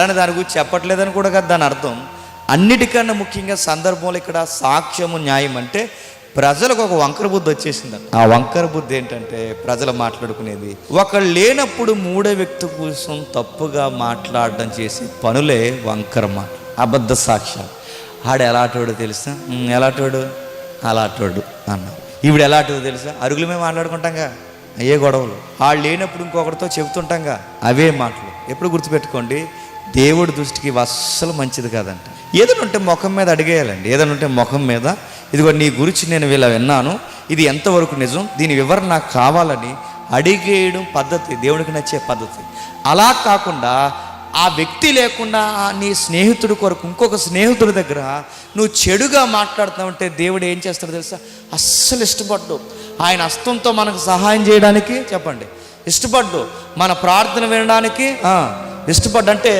కానీ దాని గురించి చెప్పట్లేదని కూడా కదా దాని అర్థం. అన్నిటికన్నా ముఖ్యంగా సందర్భంలో ఇక్కడ సాక్ష్యము న్యాయం అంటే ప్రజలకు ఒక వంకర బుద్ధి వచ్చేసిందంట. ఆ వంకర బుద్ధి ఏంటంటే ప్రజలు మాట్లాడుకునేది ఒకళ్ళు లేనప్పుడు మూడో వ్యక్తి కోసం తప్పుగా మాట్లాడడం చేసే పనులే వంకర మాట, అబద్ధ సాక్ష్యాలు. ఆడు ఎలాంటోడు తెలుసా, ఎలాంటోడు అలాంటోడు అన్నావు. ఈవిడ ఎలాంటిదో తెలుసా, అరుగుల మీద మాట్లాడుకుంటాంగా అయ్యే గొడవలు. వాళ్ళు లేనప్పుడు ఇంకొకరితో చెబుతుంటాంగా అవే మాటలు. ఎప్పుడు గుర్తుపెట్టుకోండి, దేవుడి దృష్టికి అస్సలు మంచిది కాదంట. ఏదైనా ఉంటే ముఖం మీద అడిగేయాలండి. ఏదైనా ఉంటే ముఖం మీద, ఇదిగో నీ గురించి నేను ఇలా విన్నాను, ఇది ఎంతవరకు నిజం, దీని వివరణ నాకు కావాలని అడిగేయడం పద్ధతి, దేవుడికి నచ్చే పద్ధతి. అలా కాకుండా ఆ వ్యక్తి లేకుండా నీ స్నేహితుడి కొరకు ఇంకొక స్నేహితుడి దగ్గర నువ్వు చెడుగా మాట్లాడుతావంటే దేవుడు ఏం చేస్తాడో తెలుసా, అస్సలు ఇష్టపడ్డు. ఆయన హస్తంతో మనకు సహాయం చేయడానికి చెప్పండి ఇష్టపడ్డు, మన ప్రార్థన వినడానికి ఇష్టపడ్డు. అంటే